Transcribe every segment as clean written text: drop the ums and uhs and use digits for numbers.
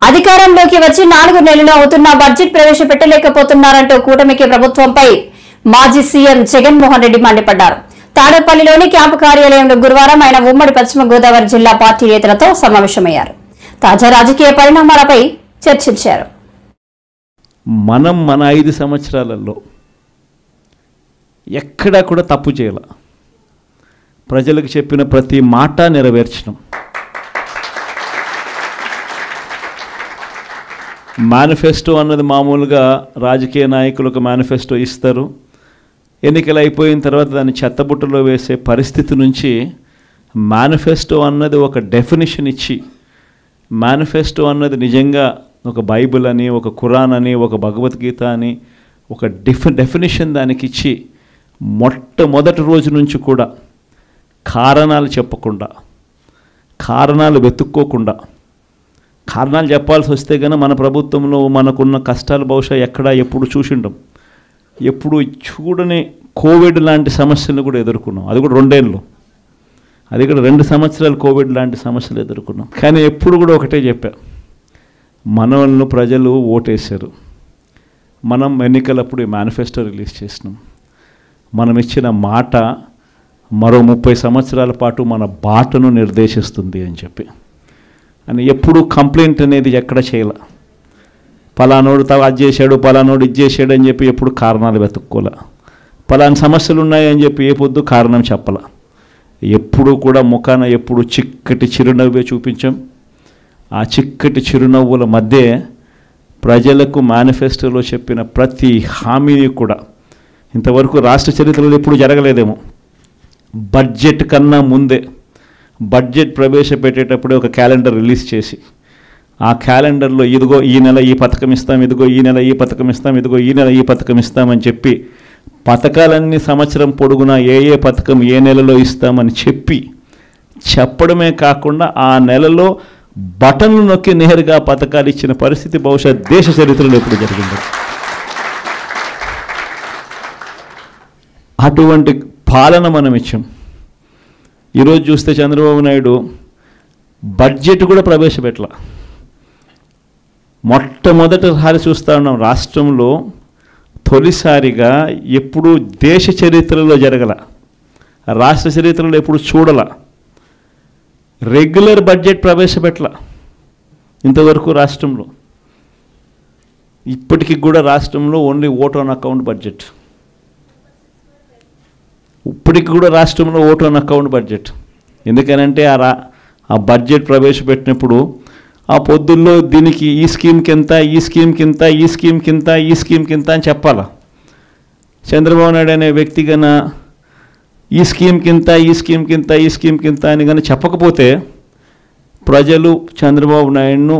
అధికారంలోకి వచ్చి 4 నెలలు అవుతున్నా బడ్జెట్ ప్రవేశపెట్టలేకపోతున్నారంటూ కూటమికి ప్రభుత్వంపై మాజీ సీఎం జగన్మోహన్ రెడ్డి మండిపడ్డారు. తాడేపల్లిలోని క్యాంపు కార్యాలయంలో గురువారం ఆయన ఉమ్మడి పశ్చిమ గోదావరి జిల్లా పార్టీ నేతలతో సమావేశమయ్యారు. తాజా రాజకీయ పరిణామాలపై చర్చించారు. మన 5 సంవత్సరాలలో ఎక్కడా కూడా తప్పు చేయాల, ప్రజలకు చెప్పిన ప్రతి మాట నెరవేర్చడం. మేనిఫెస్టో అన్నది మామూలుగా రాజకీయ నాయకులకు మేనిఫెస్టో ఇస్తారు, ఎన్నికలు అయిపోయిన తర్వాత దాన్ని చెత్తబుట్టలో వేసే పరిస్థితి నుంచి మేనిఫెస్టో అన్నది ఒక డెఫినిషన్ ఇచ్చి, మేనిఫెస్టో అన్నది నిజంగా ఒక బైబిల్ అని, ఒక ఖురాన్ అని, ఒక భగవద్గీత అని ఒక డెఫినిషన్ దానికి ఇచ్చి మొట్టమొదటి రోజు నుంచి కూడా కారణాలు చెప్పకుండా, కారణాలు వెతుక్కోకుండా, కారణాలు చెప్పాల్సి వస్తే కనుక మన ప్రభుత్వంలో మనకున్న కష్టాలు బహుశా ఎక్కడా ఎప్పుడు చూసిండం, ఎప్పుడు చూడని కోవిడ్ లాంటి సమస్యలను కూడా ఎదుర్కొన్నాం. అది కూడా 2 ఏళ్ళు, అది కూడా 2 సంవత్సరాలు కోవిడ్ లాంటి సమస్యలు ఎదుర్కొన్నాం. కానీ ఎప్పుడు కూడా ఒకటే చెప్పా, మనల్ని ప్రజలు ఓటేశారు, మనం ఎన్నికలప్పుడు ఈ మేనిఫెస్టో రిలీజ్ చేసినాం, మనం ఇచ్చిన మాట మరో 30 సంవత్సరాల పాటు మన బాటను నిర్దేశిస్తుంది అని చెప్పి. అని ఎప్పుడు కంప్లైంట్ అనేది ఎక్కడ చేయాల, పలానోడు అది చేశాడు, పలానోడు ఇది చేశాడు అని చెప్పి ఎప్పుడు కారణాలు వెతుక్కోలే, పలానా సమస్యలు ఉన్నాయని చెప్పి ఏ పొద్దు కారణం చెప్పాల. ఎప్పుడు కూడా ముఖాన ఎప్పుడు చిక్కటి చిరునవ్వే చూపించాం. ఆ చిక్కటి చిరునవ్వుల మధ్య ప్రజలకు మేనిఫెస్టోలో చెప్పిన ప్రతి హామీని కూడా ఇంతవరకు రాష్ట్ర చరిత్రలో ఎప్పుడు జరగలేదేమో, బడ్జెట్ కన్నా ముందే బడ్జెట్ ప్రవేశపెట్టేటప్పుడే ఒక క్యాలెండర్ రిలీజ్ చేసి, ఆ క్యాలెండర్లో ఇదిగో ఈ నెల ఈ పథకం ఇస్తాం, ఇదిగో ఈ నెల ఈ పథకం ఇస్తాం, ఇదిగో ఈ నెల ఈ పథకం ఇస్తామని చెప్పి పథకాలన్నీ సంవత్సరం పొడుగునా ఏ పథకం ఏ నెలలో ఇస్తామని చెప్పడమే కాకుండా ఆ నెలలో బటన్లు నొక్కి నేరుగా పథకాలు ఇచ్చిన పరిస్థితి బహుశా దేశ చరిత్రలో ఎప్పుడు జరిగింది. అటువంటి పాలన మనం ఇచ్చాం. ఈరోజు చూస్తే చంద్రబాబు నాయుడు బడ్జెట్ కూడా ప్రవేశపెట్టల. మొట్టమొదటిసారి చూస్తూ ఉన్నాం రాష్ట్రంలో, తొలిసారిగా ఎప్పుడు దేశ చరిత్రలో జరగల, రాష్ట్ర చరిత్రలో ఎప్పుడు చూడల, రెగ్యులర్ బడ్జెట్ ప్రవేశపెట్టల ఇంతవరకు రాష్ట్రంలో. ఇప్పటికి కూడా రాష్ట్రంలో only vote on account budget, ఇప్పటికి కూడా రాష్ట్రంలో ఓట్ ఆన్ అకౌంట్ బడ్జెట్. ఎందుకనంటే ఆ బడ్జెట్ ప్రవేశపెట్టినప్పుడు ఆ పొద్దుల్లో దీనికి ఈ స్కీమ్కి ఎంత, ఈ స్కీమ్కి ఇంత, ఈ స్కీమ్కి ఇంత, ఈ స్కీమ్కి ఇంత అని చెప్పాలా. చంద్రబాబు నాయుడు అనే వ్యక్తి కన్నా ఈ స్కీమ్కి ఇంత, ఈ స్కీమ్కి ఇంత, ఈ స్కీమ్కి ఇంత అని కానీ చెప్పకపోతే ప్రజలు చంద్రబాబు నాయుడును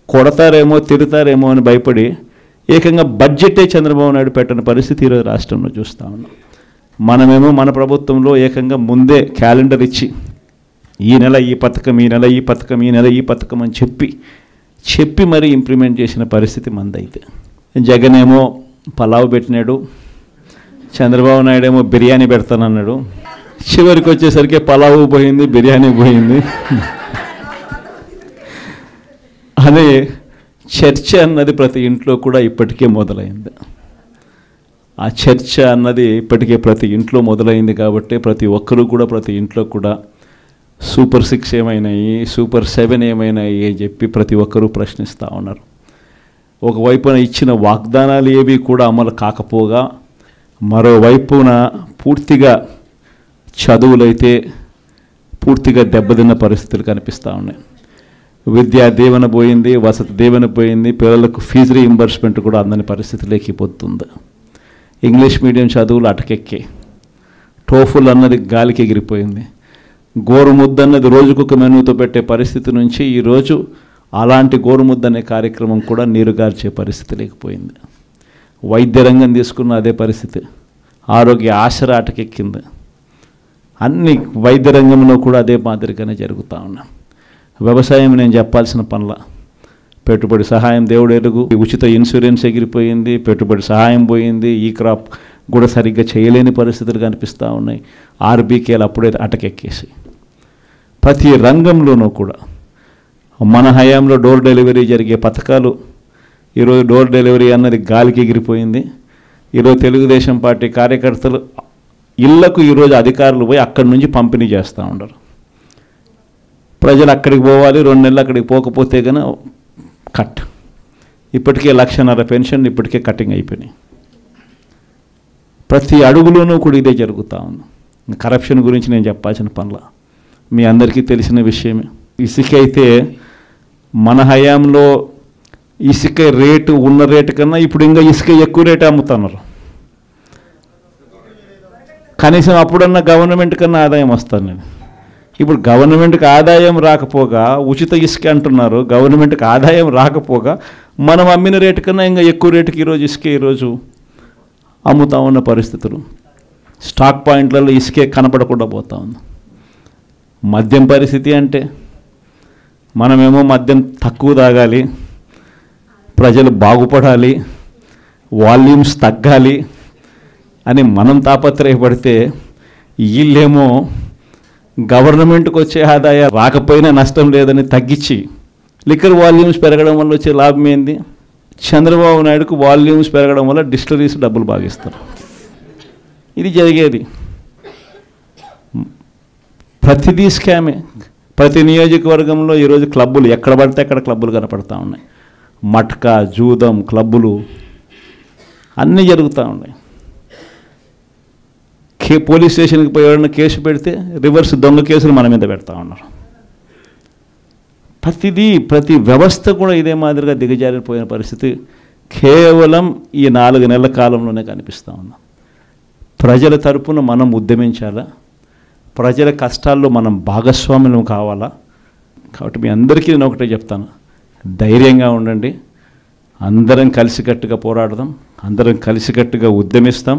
కొడతారేమో, తిడతారేమో అని భయపడి ఏకంగా బడ్జెటే చంద్రబాబు నాయుడు పెట్టని పరిస్థితి ఈరోజు రాష్ట్రంలో చూస్తూ ఉన్నాం. మనమేమో మన ప్రభుత్వంలో ఏకంగా ముందే క్యాలెండర్ ఇచ్చి ఈ నెల ఈ పథకం, ఈ నెల ఈ పథకం, ఈ నెల ఈ పథకం అని చెప్పి మరీ ఇంప్లిమెంట్ చేసిన పరిస్థితి మందైతే. జగన్ ఏమో పలావ్ పెట్టినాడు, చంద్రబాబు నాయుడు ఏమో బిర్యానీ పెడతానన్నాడు. చివరికి వచ్చేసరికి పలావు పోయింది, బిర్యానీ పోయింది. అదే చర్చ అన్నది ప్రతి ఇంట్లో కూడా ఇప్పటికే మొదలైంది. ఆ చర్చ అన్నది ఇప్పటికే ప్రతి ఇంట్లో మొదలైంది కాబట్టి ప్రతి ఒక్కరూ కూడా ప్రతి ఇంట్లో కూడా సూపర్ 6 ఏమైనాయి, సూపర్ 7 ఏమైనాయి అని చెప్పి ప్రతి ఒక్కరూ ప్రశ్నిస్తూ ఉన్నారు. ఒకవైపున ఇచ్చిన వాగ్దానాలు ఏవి కూడా అమలు కాకపోగా, మరోవైపున పూర్తిగా చదువులైతే పూర్తిగా దెబ్బతిన్న పరిస్థితులు కనిపిస్తూ ఉన్నాయి. విద్యా దీవెన పోయింది, వసతి దీవెన పోయింది, పిల్లలకు ఫీజు రీయింబర్స్మెంట్ కూడా అందని పరిస్థితిలోకి పోతుంది. ఇంగ్లీష్ మీడియం చదువులు అటకెక్కి, టోఫుల్ అన్నది గాలికి ఎగిరిపోయింది. గోరుముద్ద అన్నది రోజుకొక మెనూతో పెట్టే పరిస్థితి నుంచి ఈరోజు అలాంటి గోరుముద్ద అనే కార్యక్రమం కూడా నీరుగార్చే పరిస్థితి లేకపోయింది. వైద్య రంగం తీసుకున్న అదే పరిస్థితి, ఆరోగ్య ఆసరా అటకెక్కింది. అన్ని వైద్య రంగంలో కూడా అదే మాదిరిగానే జరుగుతూ ఉన్నాం. వ్యవసాయం నేను చెప్పాల్సిన పనుల, పెట్టుబడి సహాయం దేవుడు ఎరుగు, ఉచిత ఇన్సూరెన్స్ ఎగిరిపోయింది, పెట్టుబడి సహాయం పోయింది, ఈ క్రాప్ కూడా సరిగ్గా చేయలేని పరిస్థితులు కనిపిస్తూ ఉన్నాయి. ఆర్బీకేలు అప్పుడే అటకెక్కేసి ప్రతి రంగంలోనూ కూడా మన హయాంలో డోర్ డెలివరీ జరిగే పథకాలు ఈరోజు డోర్ డెలివరీ అన్నది గాలికి ఎగిరిపోయింది. ఈరోజు తెలుగుదేశం పార్టీ కార్యకర్తలు ఇళ్లకు ఈరోజు అధికారులు పోయి అక్కడి నుంచి పంపిణీ చేస్తూ ఉండరు. ప్రజలు అక్కడికి పోవాలి, 2 నెలలు అక్కడికి పోకపోతే కనుక కట్. ఇప్పటికే 1,00,000 పెన్షన్ ఇప్పటికే కటింగ్ అయిపోయినాయి. ప్రతి అడుగులోనూ కూడా ఇదే జరుగుతూ ఉంది. కరప్షన్ గురించి నేను చెప్పాల్సిన పనుల మీ అందరికీ తెలిసిన విషయమే. ఇసుక అయితే మన హయాంలో ఇసుక రేటు ఉన్న రేటు కన్నా ఇప్పుడు ఇంకా ఇసుక ఎక్కువ రేటు అమ్ముతున్నారు. కనీసం అప్పుడన్నా గవర్నమెంట్ కన్నా ఆదాయం వస్తాను నేను. ఇప్పుడు గవర్నమెంట్కి ఆదాయం రాకపోగా ఉచిత ఇసుక అంటున్నారు. గవర్నమెంట్కి ఆదాయం రాకపోగా మనం అమ్మిన రేటు కన్నా ఇంకా ఎక్కువ రేటుకి ఈరోజు ఇసుక ఈరోజు అమ్ముతా ఉన్న పరిస్థితులు. స్టాక్ పాయింట్లలో ఇసుకే కనపడకుండా పోతా ఉంది. మద్యం పరిస్థితి అంటే మనమేమో మద్యం తక్కువ తాగాలి, ప్రజలు బాగుపడాలి, వాల్యూమ్స్ తగ్గాలి అని మనం తాపత్రయపడితే వీళ్ళేమో గవర్నమెంట్కి వచ్చే ఆదాయం రాకపోయినా నష్టం లేదని తగ్గించి లిక్కర్ వాల్యూమ్స్ పెరగడం వల్ల వచ్చే లాభం ఏంది? చంద్రబాబు నాయుడుకు వాల్యూమ్స్ పెరగడం వల్ల డిస్టిలరీస్ డబ్బులు బాగిస్తారు. ఇది జరిగేది. ప్రతిదీ స్కామే. ప్రతి నియోజకవర్గంలో ఈరోజు క్లబ్బులు ఎక్కడ పడితే అక్కడ క్లబ్బులు కనపడతా ఉన్నాయి. మట్కా, జూదం క్లబ్బులు అన్నీ జరుగుతూ ఉన్నాయి. పోలీస్ స్టేషన్కి పోయి ఎవరైనా కేసు పెడితే రివర్స్ దొంగ కేసులు మన మీద పెడతా ఉన్నారు. ప్రతి వ్యవస్థ కూడా ఇదే మాదిరిగా దిగజారిపోయిన పరిస్థితి కేవలం ఈ 4 నెలల కాలంలోనే కనిపిస్తూ ఉన్నాం. ప్రజల తరపున మనం ఉద్యమించాలా, ప్రజల కష్టాల్లో మనం భాగస్వాములం కావాలా. కాబట్టి మీ అందరికీ నేను ఒకటే చెప్తాను, ధైర్యంగా ఉండండి. అందరం కలిసికట్టుగా పోరాడదాం, అందరం కలిసికట్టుగా ఉద్యమిస్తాం.